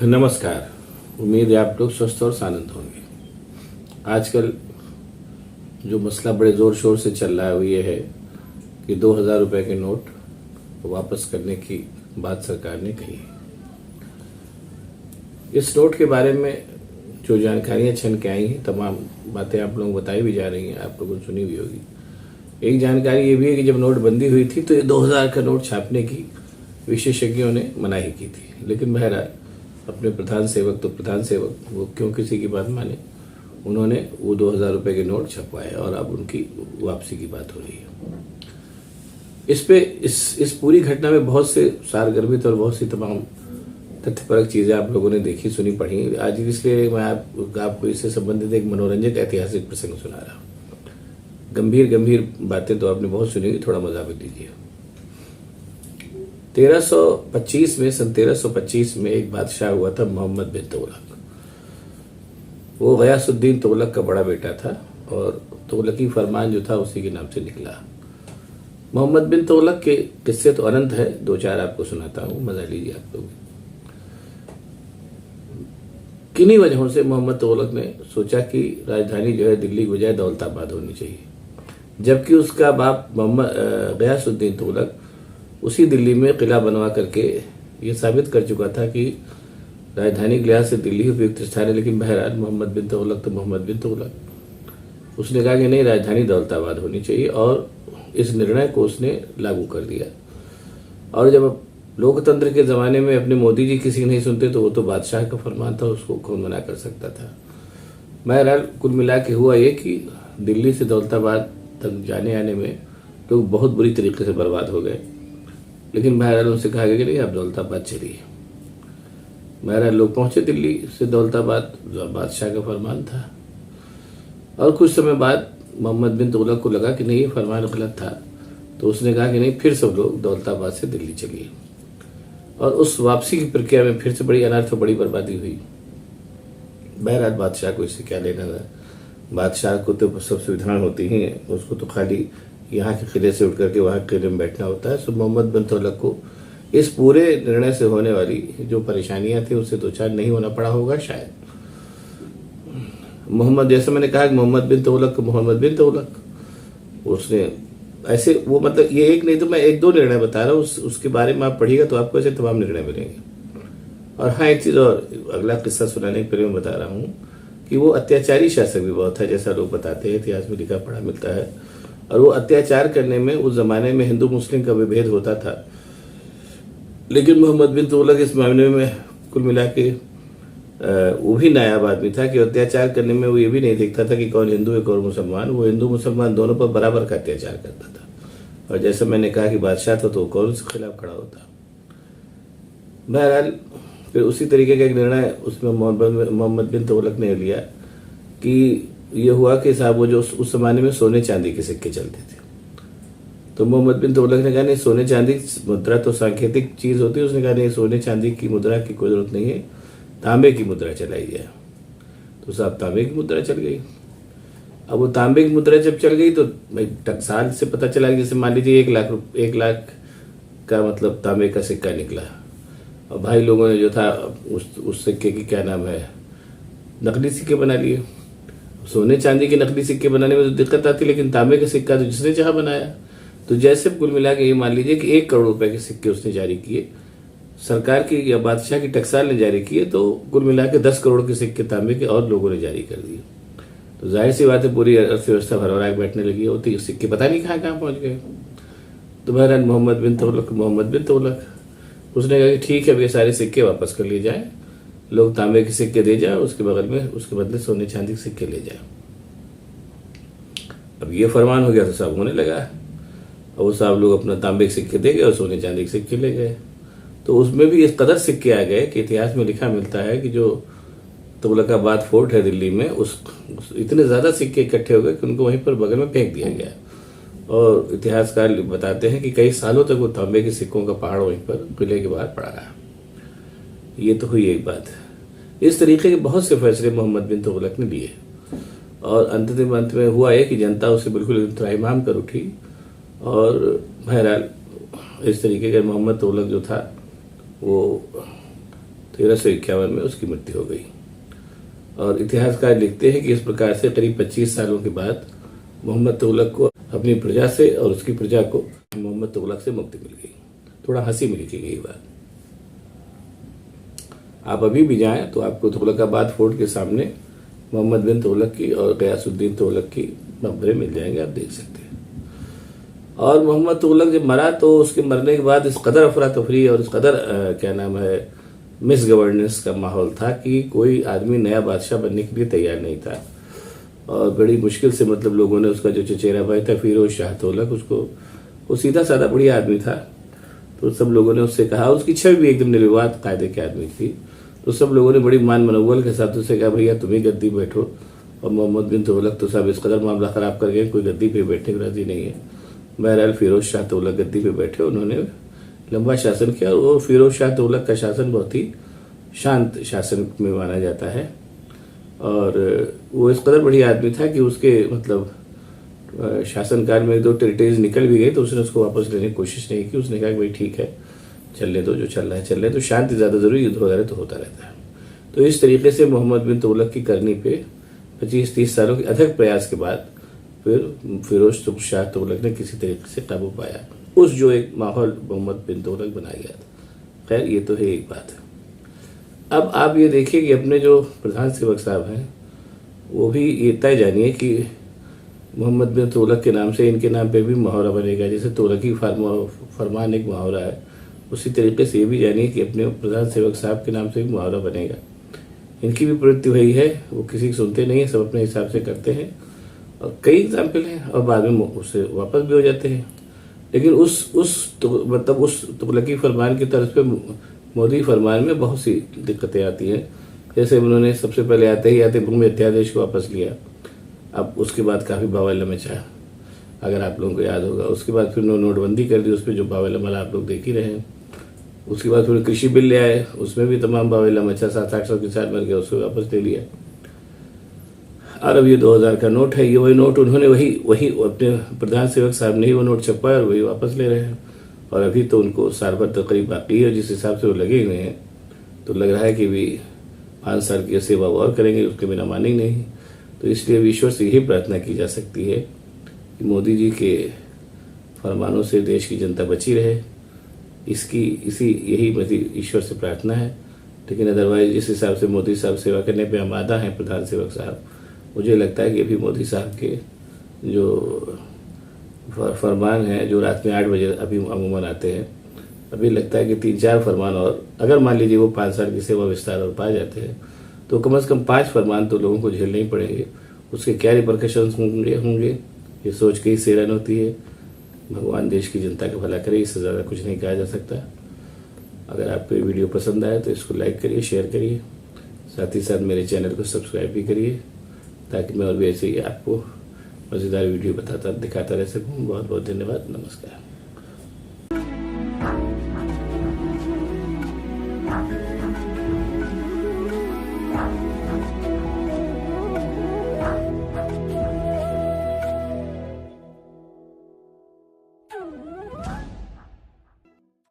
नमस्कार। उम्मीद है आप लोग स्वस्थ और आनंद होंगे। आजकल जो मसला बड़े ज़ोर शोर से चल रहा है वो ये है कि 2000 रुपये के नोट वापस करने की बात सरकार ने कही है। इस नोट के बारे में जो जानकारियां छन के आई हैं, तमाम बातें आप लोगों को बताई भी जा रही हैं, आप लोगों ने सुनी भी होगी। एक जानकारी ये भी है कि जब नोटबंदी हुई थी तो ये 2000 का नोट छापने की विशेषज्ञों ने मनाही की थी, लेकिन बहरहाल अपने प्रधान सेवक वो क्यों किसी की बात माने, उन्होंने वो 2000 रुपये के नोट छपवाए और अब उनकी वापसी की बात हो रही है। इस पूरी घटना में बहुत से सारगर्भित और बहुत सी तमाम तथ्यपरक चीजें आप लोगों ने देखी, सुनी, पढ़ी। आज इसलिए मैं आपको इससे संबंधित एक मनोरंजक ऐतिहासिक प्रसंग सुना रहा हूँ। गंभीर बातें तो आपने बहुत सुनी, थोड़ा मजा भी लीजिए। 1325 में एक बादशाह हुआ था, मोहम्मद बिन तुगलक। वो गयासुद्दीन तुगलक का बड़ा बेटा था और तुगलकी फरमान जो था उसी के नाम से निकला। मोहम्मद बिन तुगलक के किस्से तो अनंत है, दो चार आपको सुनाता हूँ, मजा लीजिए आप लोग। किन्हीं वजहों से मोहम्मद तुगलक ने सोचा कि राजधानी जो है दिल्ली की बजाय दौलताबाद होनी चाहिए, जबकि उसका बाप गयासुद्दीन तुगलक उसी दिल्ली में किला बनवा करके ये साबित कर चुका था कि राजधानी के लिहाज से दिल्ली उपयुक्त स्थान है। लेकिन बहरहाल मोहम्मद बिन तुगलक उसने कहा कि नहीं, राजधानी दौलताबाद होनी चाहिए और इस निर्णय को उसने लागू कर दिया। और जब लोकतंत्र के जमाने में अपने मोदी जी किसी नहीं सुनते तो वो तो बादशाह का फरमान था, उसको कौन मना कर सकता था। बहरहाल कुल मिला के हुआ ये कि दिल्ली से दौलताबाद तक जाने आने में लोग बहुत बुरी तरीके से बर्बाद हो गए। लेकिन बहरहाल उनसे कहा गया कि नहीं, आप दौलताबाद चलिए। बहरहाल लोग पहुंचे दिल्ली से दौलताबाद, जो बादशाह का फरमान था। और कुछ समय बाद मोहम्मद बिन तुगलक को लगा कि नहीं, ये फरमान गलत था, तो उसने कहा कि नहीं, फिर सब लोग दौलताबाद से दिल्ली चलिए। और उस वापसी की प्रक्रिया में फिर से बड़ी अनर्थ, बड़ी बर्बादी हुई। बहरहाल बादशाह को इससे क्या लेना था, बादशाह को तो सब सुविधाएं होती हैं, उसको तो खाली यहाँ के किले से उठ करके वहाँ किले में बैठना होता है। सो मोहम्मद बिन तुगलक को इस पूरे निर्णय से होने वाली जो परेशानियां थी उससे दो चार नहीं होना पड़ा होगा शायद। जैसे मैंने कहा कि मोहम्मद बिन तुगलक उसने ऐसे, वो मतलब ये एक नहीं तो मैं एक दो निर्णय बता रहा हूँ, उसके बारे में आप पढ़िएगा तो आपको ऐसे तमाम निर्णय मिलेंगे। और हाँ, एक चीज और, अगला किस्सा सुनाने के पहले मैं बता रहा हूँ कि वो अत्याचारी शासक भी बहुत है, जैसा लोग बताते हैं, इतिहास में लिखा पढ़ा मिलता है। और वो अत्याचार करने में उस जमाने में हिंदू मुस्लिम का विभेद होता था। लेकिन मोहम्मद बिन तुगलक इस मामले में कुल मिला के वो भी नायाब आदमी था कि अत्याचार करने में वो ये भी नहीं देखता था कि कौन हिंदू है कौन मुसलमान। वो हिंदू मुसलमान दोनों पर बराबर का अत्याचार करता था। और जैसे मैंने कहा कि बादशाह था तो कौन उसके खिलाफ खड़ा होता। बहरहाल फिर उसी तरीके का एक निर्णय उसमें मोहम्मद बिन तुगलक ने लिया कि ये हुआ कि साहब वो जो उस जमाने में सोने चांदी के सिक्के चलते थे, तो मोहम्मद बिन तुगलक ने कहा नहीं, सोने चांदी मुद्रा तो सांकेतिक चीज होती है। उसने कहा नहीं, सोने चांदी की मुद्रा की कोई जरूरत नहीं है, तांबे की मुद्रा चलाई जाए। तो साहब तांबे की मुद्रा चल गई। अब वो तांबे की मुद्रा जब चल गई तो भाई टकसाल से पता चला, जैसे मान लीजिए 1 लाख का मतलब तांबे का सिक्का निकला। और भाई लोगों ने जो था उस सिक्के की क्या नाम है, नकली सिक्के बना लिए। सोने चांदी के नकली सिक्के बनाने में तो दिक्कत आती, लेकिन तांबे का सिक्का तो जिसने चाहा बनाया। तो जैसे कुल मिला के ये मान लीजिए कि 1 करोड़ रुपए के सिक्के उसने जारी किए, सरकार की या बादशाह की टकसाल ने जारी किए, तो कुल मिला के 10 करोड़ के सिक्के तांबे के और लोगों ने जारी कर दिए। तो जाहिर सी बात है पूरी अर्थव्यवस्था भरभरा के बैठने लगी होती, सिक्के पता नहीं कहाँ पहुंच गए। तो बहरहाल मोहम्मद बिन तुगलक उसने कहा कि ठीक है, अब ये सारे सिक्के वापस कर लिए जाए, लोग तांबे के सिक्के दे जाए, उसके बदले सोने चांदी के सिक्के ले जाए। अब ये फरमान हो गया तो सब होने लगा, और वो सब लोग अपना तांबे के सिक्के दे गए और सोने चांदी के सिक्के ले गए। तो उसमें भी इस कदर सिक्के आ गए कि इतिहास में लिखा मिलता है कि जो तुगलकाबाद फोर्ट है दिल्ली में, इतने ज्यादा सिक्के इकट्ठे हो गए कि उनको वहीं पर बगल में फेंक दिया गया। और इतिहासकार बताते हैं कि कई सालों तक वो तांबे के सिक्कों का पहाड़ वहीं पर किले के बाहर पड़ा रहा। ये तो हुई एक बात। इस तरीके के बहुत से फैसले मोहम्मद बिन तुगलक ने लिए और अंत में हुआ है कि जनता उसे बिल्कुल त्राहिमाम कर उठी। और बहरहाल इस तरीके का मोहम्मद तुगलक जो था वो 1351 में उसकी मृत्यु हो गई। और इतिहासकार लिखते हैं कि इस प्रकार से करीब 25 सालों के बाद मोहम्मद तुगलक को अपनी प्रजा से और उसकी प्रजा को मोहम्मद तुगलक से मुक्ति मिल गई। थोड़ा हंसी में लिखी गई बात। आप अभी भी जाएं तो आपको तुगलकाबाद फोर्ट के सामने मोहम्मद बिन तुगलक की और गयासुद्दीन तुगलक की मकबरे मिल जाएंगे, आप देख सकते हैं। और मोहम्मद तुगलक जब मरा तो उसके मरने के बाद इस कदर अफरा तफरी और इस कदर क्या नाम है मिस गवर्नेंस का माहौल था कि कोई आदमी नया बादशाह बनने के लिए तैयार नहीं था। और बड़ी मुश्किल से मतलब लोगों ने उसका जो चचेरा भाई था फिरोज शाह तुगलक, उसको वो सीधा साधा बढ़िया आदमी था, तो सब लोगों ने उससे कहा, उसकी छवि भी एकदम निर्विवाद कायदे की आदमी थी, तो सब लोगों ने बड़ी मान मनोबल के साथ उससे कहा भैया तुम ही गद्दी बैठो। और मोहम्मद बिन तुगलक तो सब इस कदर मामला खराब कर गए, कोई गद्दी पे बैठने को राजी नहीं है। बहरहाल फिरोज शाह तुगलक गद्दी पे बैठे, उन्होंने लंबा शासन किया। और वो फिरोज शाह तुगलक का शासन बहुत ही शांत शासन में माना जाता है। और वो इस कदर बढ़िया आदमी था कि उसके मतलब शासनकाल में 2 टेरिटरीज निकल भी गई तो उसने उसको वापस लेने की कोशिश नहीं की। उसने कहा कि भाई ठीक है, चलने दो, जो चल रहा है चल रहे, तो शांति ज़्यादा जरूरी, युद्ध वगैरह तो होता रहता है। तो इस तरीके से मोहम्मद बिन तुगलक की करनी पे 25-30 सालों के अथक प्रयास के बाद फिर फिरोज शाह तुगलक ने किसी तरीके से काबू पाया उस जो एक माहौल मोहम्मद बिन तुगलक बनाया गया था। खैर ये तो है एक बात है। अब आप ये देखिए कि अपने जो प्रधान सेवक साहब हैं वो भी ये तय जानिए कि मोहम्मद बिन तुगलक के नाम से इनके नाम पे भी मुहावरा बनेगा। जैसे तुगलकी फरमान एक मुहावरा है, उसी तरीके से ये भी जानिए कि अपने प्रधान सेवक साहब के नाम से भी मुहावरा बनेगा। इनकी भी प्रवृत्ति वही है, वो किसी की सुनते नहीं है, सब अपने हिसाब से करते हैं। और कई एग्जाम्पल हैं और बाद में उससे वापस भी हो जाते हैं। लेकिन उस तुगलकी फरमान की तरफ पे मोदी फरमान में बहुत सी दिक्कतें आती हैं। जैसे उन्होंने सबसे पहले आते भूमि अध्यादेश को वापस लिया। अब उसके बाद काफ़ी बावला मचा, अगर आप लोगों को याद होगा। उसके बाद फिर नोटबंदी कर दी, उस पर जो बावला मचा आप लोग देख ही रहे हैं। उसके बाद फिर कृषि बिल ले आए, उसमें भी तमाम बावला मचा, 700 किसान मर गया, उसको वापस ले लिया। और अब ये 2000 का नोट है, ये वही नोट उन्होंने वही अपने प्रधान सेवक साहब ने ही वो नोट छपवाया और वही वापस ले रहे हैं। और अभी तो उनको साल भर तकरीब बाकी है, जिस हिसाब से वो लगे हुए हैं तो लग रहा है कि भी 5 साल की सेवा और करेंगे, उसके बिना मानेंगे नहीं। तो इसलिए ईश्वर से यही प्रार्थना की जा सकती है कि मोदी जी के फरमानों से देश की जनता बची रहे, यही मेरी ईश्वर से प्रार्थना है। लेकिन अदरवाइज जिस हिसाब से मोदी साहब सेवा करने पे आमादा हैं प्रधान सेवक साहब, मुझे लगता है कि अभी मोदी साहब के जो फरमान हैं जो रात में 8 बजे अभी अमूमन आते हैं, अभी लगता है कि 3-4 फरमान और अगर मान लीजिए वो 5 साल की सेवा विस्तार और पा जाते हैं तो कम से कम 5 फरमान तो लोगों को झेलने ही पड़ेंगे। उसके क्या रिपरकशंस होंगे ये सोच के ही सेरन होती है। भगवान देश की जनता का भला करे, इससे ज़्यादा कुछ नहीं कहा जा सकता। अगर आपको ये वीडियो पसंद आए तो इसको लाइक करिए, शेयर करिए, साथ ही साथ मेरे चैनल को सब्सक्राइब भी करिए ताकि मैं और भी ऐसे ही आपको मज़ेदार वीडियो दिखाता रह सकूँ। बहुत बहुत धन्यवाद, नमस्कार।